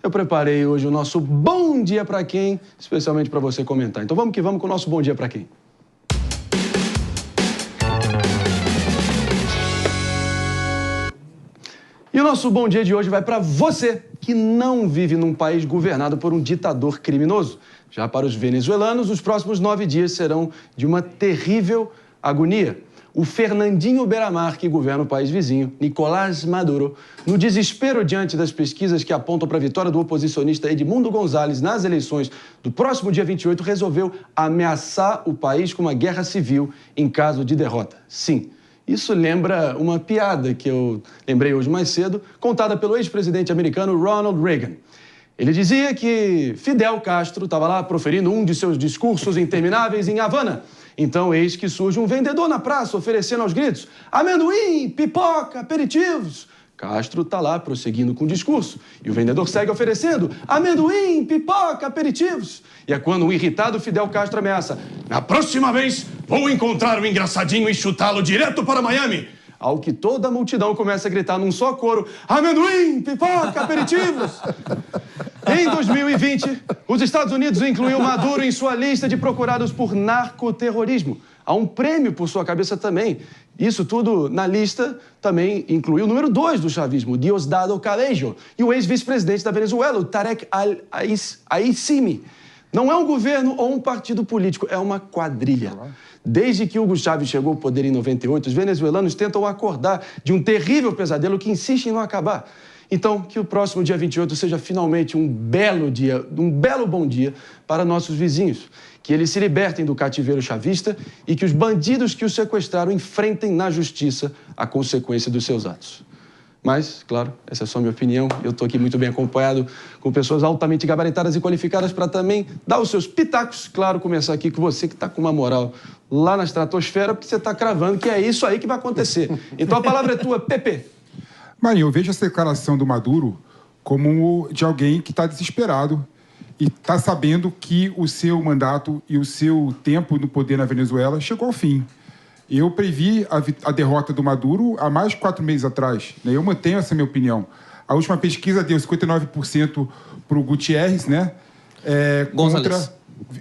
eu preparei hoje o nosso Bom Dia Pra Quem, especialmente para você comentar. Então vamos que vamos com o nosso Bom Dia Pra Quem. E o nosso bom dia de hoje vai para você que não vive num país governado por um ditador criminoso. Já para os venezuelanos, os próximos 9 dias serão de uma terrível agonia. O Fernandinho Beiramar, que governa o país vizinho, Nicolás Maduro, no desespero diante das pesquisas que apontam para a vitória do oposicionista Edmundo González nas eleições do próximo dia 28, resolveu ameaçar o país com uma guerra civil em caso de derrota. Sim. Isso lembra uma piada que eu lembrei hoje mais cedo, contada pelo ex-presidente americano Ronald Reagan. Ele dizia que Fidel Castro estava lá proferindo um de seus discursos intermináveis em Havana. Então, eis que surge um vendedor na praça oferecendo aos gritos: amendoim, pipoca, aperitivos. Castro está lá prosseguindo com o discurso. E o vendedor segue oferecendo amendoim, pipoca, aperitivos. E é quando um irritado Fidel Castro ameaça: na próxima vez, vou encontrar o engraçadinho e chutá-lo direto para Miami. Ao que toda a multidão começa a gritar num só coro: amendoim, pipoca, aperitivos. Em 2020, os Estados Unidos incluiu Maduro em sua lista de procurados por narcoterrorismo. Há um prêmio por sua cabeça também. Isso tudo na lista também incluiu o número 2 do chavismo, Diosdado Cabello, e o ex-vice-presidente da Venezuela, o Tarek al-Aissimi. Não é um governo ou um partido político, é uma quadrilha. Desde que Hugo Chávez chegou ao poder em 98, os venezuelanos tentam acordar de um terrível pesadelo que insiste em não acabar. Então, que o próximo dia 28 seja finalmente um belo dia, um belo bom dia para nossos vizinhos. Que eles se libertem do cativeiro chavista e que os bandidos que os sequestraram enfrentem na justiça a consequência dos seus atos. Mas, claro, essa é só a minha opinião. Eu estou aqui muito bem acompanhado com pessoas altamente gabaritadas e qualificadas para também dar os seus pitacos. Claro, começar aqui com você que está com uma moral lá na estratosfera, porque você está cravando que é isso aí que vai acontecer. Então a palavra é tua, Pepe. Marinho, eu vejo essa declaração do Maduro como de alguém que está desesperado e está sabendo que o seu mandato e o seu tempo no poder na Venezuela chegou ao fim. Eu previ a derrota do Maduro há mais de 4 meses atrás, né? Eu mantenho essa minha opinião. A última pesquisa deu 59% para o Gutierrez, né?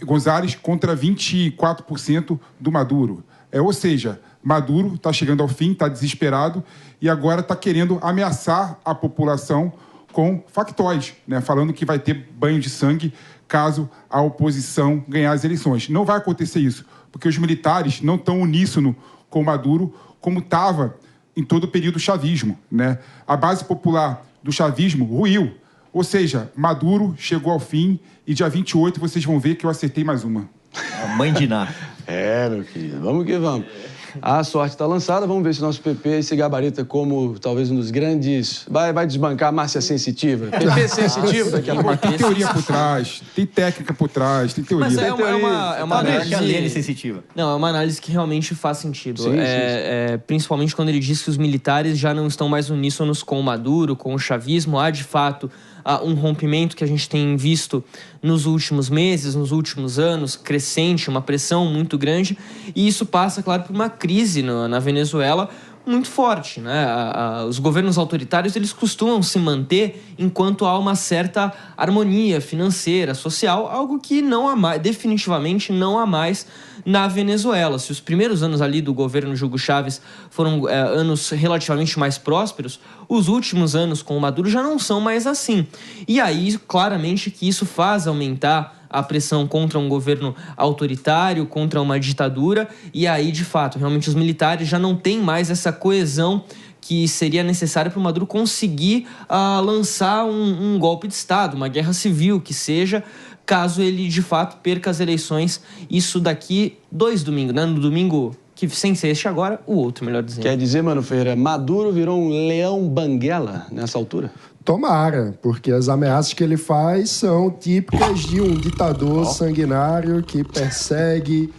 González contra 24% do Maduro. Ou seja, Maduro está chegando ao fim, está desesperado e agora está querendo ameaçar a população com factóides, né? Falando que vai ter banho de sangue caso a oposição ganhar as eleições. Não vai acontecer isso, porque os militares não estão uníssono com Maduro como estava em todo o período do chavismo, né? A base popular do chavismo ruiu. Ou seja, Maduro chegou ao fim e dia 28 vocês vão ver que eu acertei mais uma. A mãe de Ná. Meu querido, vamos que vamos. A sorte está lançada, vamos ver se o nosso PP se gabarita como talvez um dos grandes... Vai desbancar a Márcia Sensitiva. PP Sensitiva daqui a pouco. Tem teoria por trás, tem técnica por trás, tem teoria. Mas é uma análise... A Lene sensitiva. Não, é uma análise que realmente faz sentido. Sim. Principalmente quando ele diz que os militares já não estão mais uníssonos com o Maduro, com o chavismo. Há, de fato, um rompimento que a gente tem visto nos últimos meses, nos últimos anos, crescente, uma pressão muito grande. E isso passa, claro, por uma crise na Venezuela muito forte, né? Os governos autoritários, eles costumam se manter enquanto há uma certa harmonia financeira, social, algo que não há mais, definitivamente não há mais na Venezuela. Se os primeiros anos ali do governo de Hugo Chávez foram anos relativamente mais prósperos, os últimos anos com o Maduro já não são mais assim. E aí, claramente, que isso faz aumentar a pressão contra um governo autoritário, contra uma ditadura, e aí, de fato, realmente os militares já não têm mais essa coesão que seria necessária para o Maduro conseguir lançar um golpe de Estado, uma guerra civil, que seja, caso ele, de fato, perca as eleições, isso daqui 2 domingos, né? No domingo, que sem ser este agora, o outro, melhor dizendo. Quer dizer, Mano Ferreira, Maduro virou um leão banguela nessa altura? Tomara, porque as ameaças que ele faz são típicas de um ditador sanguinário que persegue,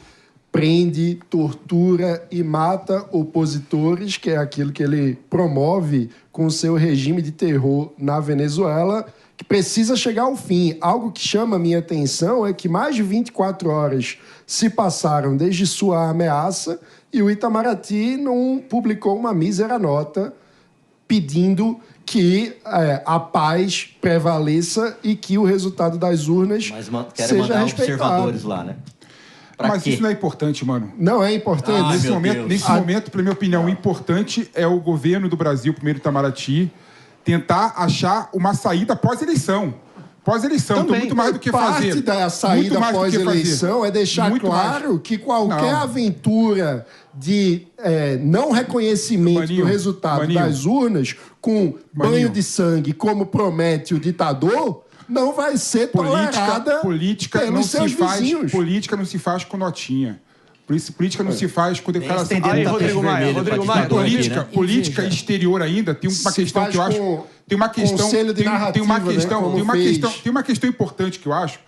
prende, tortura e mata opositores, que é aquilo que ele promove com o seu regime de terror na Venezuela, que precisa chegar ao fim. Algo que chama a minha atenção é que mais de 24 horas se passaram desde sua ameaça e o Itamaraty não publicou uma mísera nota pedindo que a paz prevaleça e que o resultado das urnas Mas querem seja mandar respeitado. observadores lá, né? Mas isso não é importante, mano. Não é importante. Ai, Nesse meu momento, Deus. nesse momento, pela minha opinião, o importante é o governo do Brasil, primeiro Itamaraty, tentar achar uma saída pós-eleição. Pós-eleição, então Também. muito mais do que fazer. Parte da saída Muito mais do que pós-eleição fazer. é deixar Muito claro mais. que qualquer Não. aventura de não reconhecimento Maninho, do resultado Maninho. das urnas com banho Maninho. de sangue, como promete o ditador, não vai ser tolerada Política pelos não se seus faz. vizinhos. Política não se faz com notinha. Política não se faz com declaração. estendendo Aí, o tapete Rodrigo Maia, vermelho Rodrigo pra Maia, ditador aqui, Política, né? política exterior ainda tem uma Se questão faz que eu acho. com Tem uma questão. conselho de Tem uma narrativa, questão. né, como Tem uma fez. questão. Tem uma questão importante que eu acho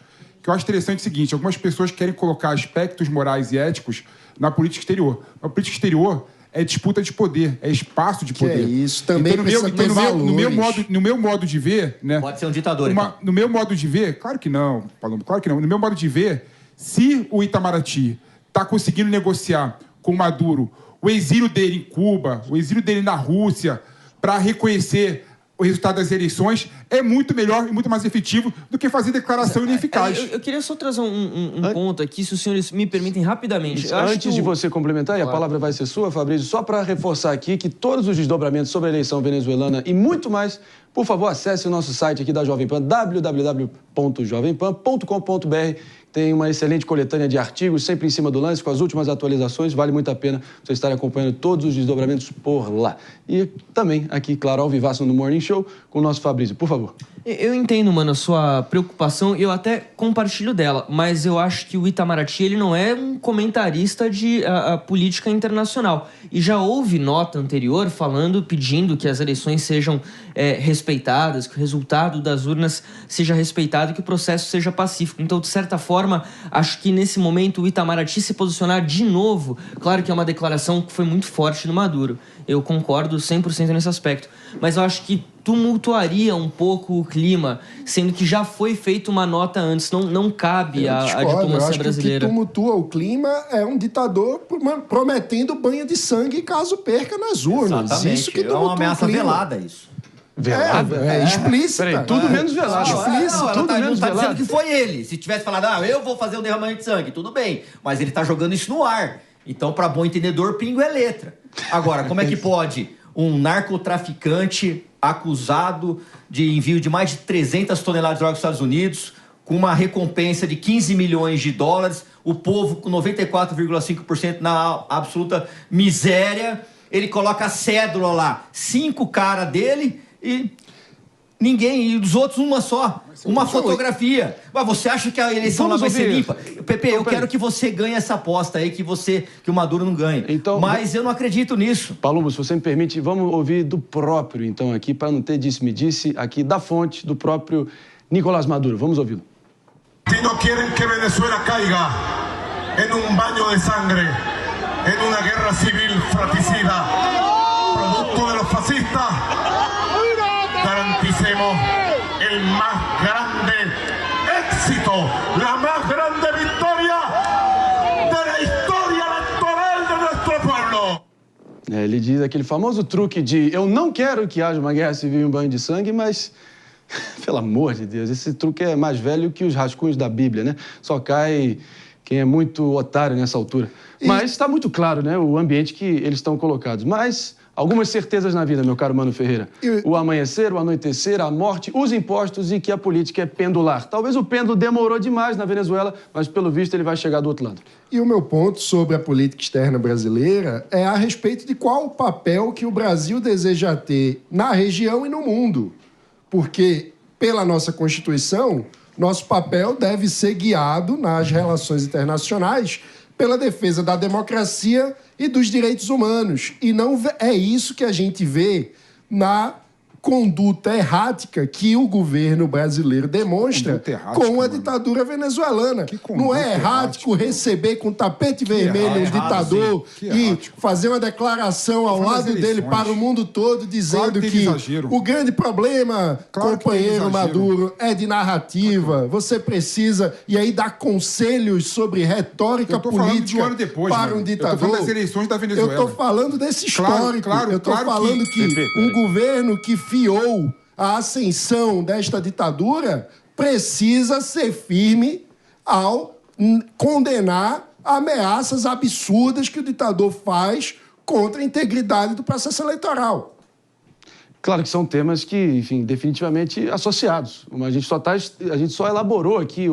interessante o seguinte: algumas pessoas querem colocar aspectos morais e éticos na política exterior. A política exterior é disputa de poder, é espaço de poder. é isso, também precisa ter no meu modo de ver, né? Pode ser um ditador, então. No meu modo de ver, claro que não, Palombo, claro que não. No meu modo de ver, se o Itamaraty está conseguindo negociar com o Maduro o exílio dele em Cuba, o exílio dele na Rússia, para reconhecer o resultado das eleições, é muito melhor e muito mais efetivo do que fazer declaração ineficaz. Eu queria só trazer um ponto aqui, se os senhores me permitem rapidamente. Eu acho Antes que de você complementar, e a Claro. palavra vai ser sua, Fabrício, só para reforçar aqui que todos os desdobramentos sobre a eleição venezuelana e muito mais, por favor, acesse o nosso site aqui da Jovem Pan, www.jovempan.com.br. Tem uma excelente coletânea de artigos, sempre em cima do lance, com as últimas atualizações. Vale muito a pena vocês estarem acompanhando todos os desdobramentos por lá. E também aqui, claro, ao vivaço no Morning Show, com o nosso Fabrício. Por favor. Eu entendo, mano, a sua preocupação e eu até compartilho dela, mas eu acho que o Itamaraty, ele não é um comentarista de política internacional. E já houve nota anterior pedindo que as eleições sejam respeitadas, que o resultado das urnas seja respeitado e que o processo seja pacífico. Então, de certa forma, acho que nesse momento o Itamaraty se posicionar de novo, claro que é uma declaração que foi muito forte no Maduro. Eu concordo 100% nesse aspecto. Mas eu acho que tumultuaria um pouco o clima, sendo que já foi feita uma nota antes. Não cabe à Eu diplomacia acho brasileira. que o que tumultua o clima é um ditador prometendo banho de sangue caso perca nas urnas. Exatamente. Isso que É tumultua uma ameaça o clima. velada, isso. Velado? É explícita. Peraí, tudo menos velado. Explícito, Não, ela tudo não menos tá dizendo velado. que foi ele. Se tivesse falado, eu vou fazer um derramamento de sangue, tudo bem. Mas ele tá jogando isso no ar. Então, para bom entendedor, pingo é letra. Agora, como é que pode um narcotraficante acusado de envio de mais de 300 toneladas de droga aos Estados Unidos, com uma recompensa de 15 milhões de dólares, o povo com 94,5% na absoluta miséria, ele coloca a cédula lá, 5 caras dele e ninguém, e dos outros uma só, uma fotografia. Mas você acha que a eleição lá vai ser limpa? Pepe, eu quero que você ganhe essa aposta aí, que o Maduro não ganhe. Então, mas eu não acredito nisso. Palumbo, se você me permite, vamos ouvir do próprio, então, aqui, para não ter disse-me-disse, aqui da fonte do próprio Nicolás Maduro. Vamos ouvi-lo. Si no quieren que Venezuela caiga en un baño de sangre, en una guerra civil fratricida, producto de los fascistas, garanticemos el más grande éxito, la más grande victoria de la historia electoral de nuestro pueblo. Ele diz aquele famoso truque de eu não quero que haja uma guerra civil e um banho de sangue, mas, pelo amor de Deus, esse truque é mais velho que os rascunhos da Bíblia, né? Só cai quem é muito otário nessa altura. Mas está muito claro, né, o ambiente que eles estão colocados. Mas algumas certezas na vida, meu caro Mano Ferreira. O amanhecer, o anoitecer, a morte, os impostos e que a política é pendular. Talvez o pêndulo demorou demais na Venezuela, mas pelo visto ele vai chegar do outro lado. E o meu ponto sobre a política externa brasileira é a respeito de qual o papel que o Brasil deseja ter na região e no mundo. Porque, pela nossa Constituição, nosso papel deve ser guiado nas relações internacionais pela defesa da democracia e dos direitos humanos. E não é isso que a gente vê na conduta errática que o governo brasileiro demonstra com a ditadura venezuelana. Não é errático receber com tapete vermelho um ditador e fazer uma declaração ao lado dele para o mundo todo dizendo que o grande problema, companheiro Maduro, é de narrativa. Você precisa, e aí dar conselhos sobre retórica política para um ditador. Eu tô falando das eleições da Venezuela. Eu tô falando desse histórico. Eu tô falando que um governo que desafiou a ascensão desta ditadura precisa ser firme ao condenar ameaças absurdas que o ditador faz contra a integridade do processo eleitoral. Claro que são temas que, enfim, definitivamente associados. A gente só elaborou aqui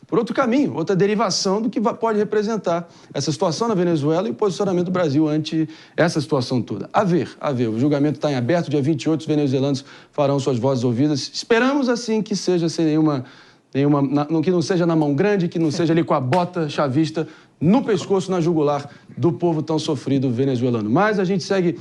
por outro caminho, outra derivação do que pode representar essa situação na Venezuela e o posicionamento do Brasil ante essa situação toda. A ver. O julgamento está em aberto, dia 28, os venezuelanos farão suas vozes ouvidas. Esperamos, assim, que seja sem que não seja na mão grande, que não seja ali com a bota chavista no pescoço, na jugular do povo tão sofrido venezuelano. Mas a gente segue